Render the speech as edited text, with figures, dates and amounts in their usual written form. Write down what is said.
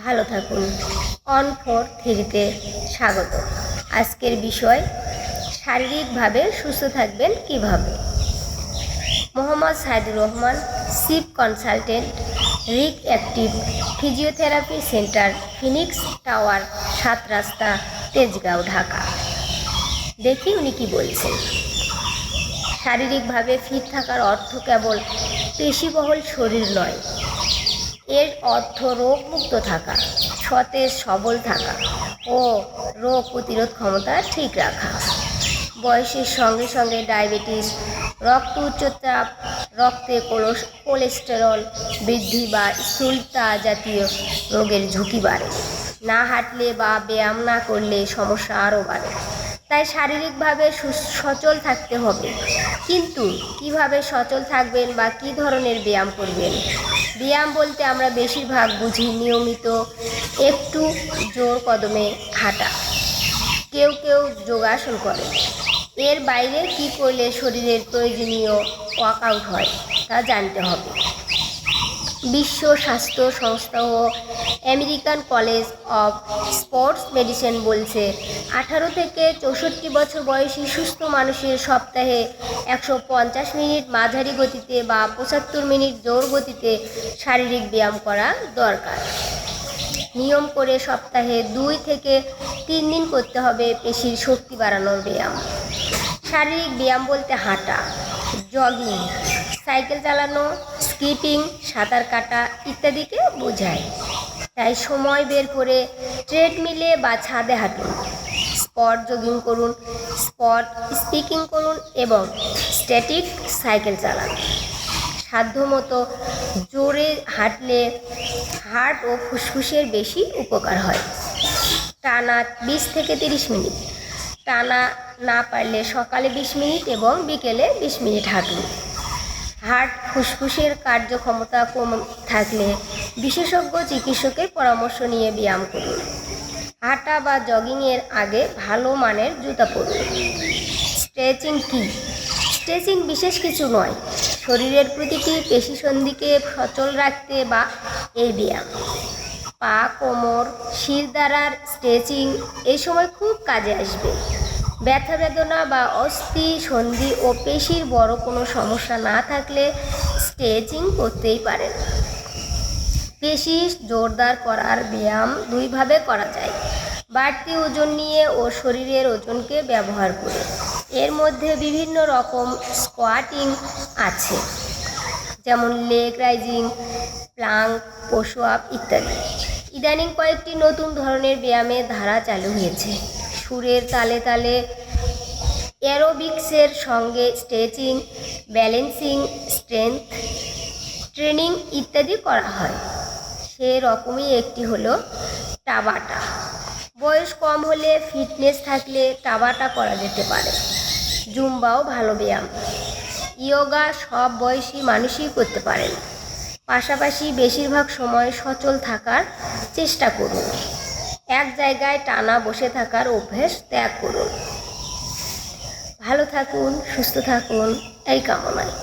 ভালো থাকুন। On four থ্রিতে স্বাগত। আজকের বিষয় শারীরিকভাবে সুস্থ থাকবেন কিভাবে। Mohammad Saidur Rahman, chief consultant, Rick active physiotherapy centre, Phoenix tower, 7 রাস্তা, তেজগাঁও, ঢাকা। দেখি উনি কি বলছেন। শারীরিকভাবে ফিট থাকার অর্থ কেবল পেশিবহুল শরীর নয়, এর অর্থ রোগমুক্ত থাকা, সতেজ সবল থাকা ও রোগ প্রতিরোধ ক্ষমতা ঠিক রাখা। বয়সের সঙ্গে সঙ্গে ডায়াবেটিস, রক্ত উচ্চচাপ, রক্তে কোলেস্টেরল বৃদ্ধি বা স্থূলতা জাতীয় রোগের ঝুঁকি বাড়ে। না হাঁটলে বা ব্যায়াম না করলে সমস্যা আরও বাড়ে। তাই শারীরিকভাবে সচল থাকতে হবে। কিন্তু কিভাবে সচল থাকবেন বা কী ধরনের ব্যায়াম করবেন? ব্যায়াম বলতে আমরা বেশিরভাগ বুঝি নিয়মিত একটু জোর কদমে হাঁটা, কেউ কেউ যোগাসন করে। এর বাইরে কি করলে শরীরের প্রয়োজনীয় ওয়ার্কআউট হয় তা জানতে হবে। বিশ্ব স্বাস্থ্য সংস্থা ও American college of sports medicine বলছে 18 থেকে 64 বছর বয়সী সুস্থ মানুষের সপ্তাহে 150 মিনিট মাঝারি গতিতে বা 75 মিনিট জোর গতিতে শারীরিক ব্যায়াম করা দরকার। নিয়ম করে সপ্তাহে 2 থেকে 3 দিন করতে হবে পেশির শক্তি বাড়ানোর ব্যায়াম। শারীরিক ব্যায়াম বলতে হাঁটা, জগিং, সাইকেল চালানো, স্কিপিং, সাঁতার কাটা ইত্যাদিকে বোঝায়। তাই সময় বের করে ট্রেডমিলে বা ছাদে হাঁটুন, স্পট জগিং করুন, স্পট স্পিকিং করুন এবং স্ট্যাটিক সাইকেল চালান। সাধ্যমতো জোরে হাঁটলে হার্ট ও ফুসফুসের বেশি উপকার হয়। টানা 20 থেকে 30 মিনিট, টানা না পারলে সকালে 20 মিনিট এবং বিকেলে 20 মিনিট হাঁটুন। হার্ট ফুসফুসের কার্যক্ষমতা কম থাকলে বিশেষজ্ঞ চিকিৎসকের পরামর্শ নিয়ে ব্যায়াম করুন। হাঁটা বা জগিংয়ের আগে ভালো মানের জুতা পরুন। স্ট্রেচিং কি? স্ট্রেচিং বিশেষ কিছু নয়, শরীরের প্রতিটি পেশিসন্ধিকে সচল রাখতে বা এই ব্যায়াম। পা, কোমর, শিরদাঁড়ার স্ট্রেচিং এই সময় খুব কাজে আসবে। ব্যথা বেদনা বা অস্থি সন্ধি ও পেশির বড় কোনো সমস্যা না থাকলে স্ট্রেচিং করতেই পারেন। পেশি জোরদার করার ব্যায়াম দুইভাবে করা যায়, বাড়তি ওজন নিয়ে ও শরীরের ওজনকে ব্যবহার করে। এর মধ্যে বিভিন্ন রকম স্কোয়াটিং আছে, যেমন leg rising, Planck, push up ইত্যাদি। ইদানিং কয়েকটি নতুন ধরনের ব্যায়ামের ধারা চালু হয়েছে। সুরের তালে তালে অ্যারোবিক্সের সঙ্গে স্ট্রেচিং, ব্যালেন্সিং, স্ট্রেংথ ট্রেনিং ইত্যাদি করা হয়। সেরকমই একটি হলো টাবাটা। বয়স কম হলে ফিটনেস থাকলে টাবাটা করা যেতে পারে। জুম্বাও ভালো ব্যায়াম। ইয়োগা সব বয়সী মানুষই করতে পারেন। পাশাপাশি বেশিরভাগ সময় সচল থাকার চেষ্টা করুন। এক জায়গায় টানা বসে থাকার অভ্যেস ত্যাগ করুন। ভালো থাকুন, সুস্থ থাকুন এই কামনায়।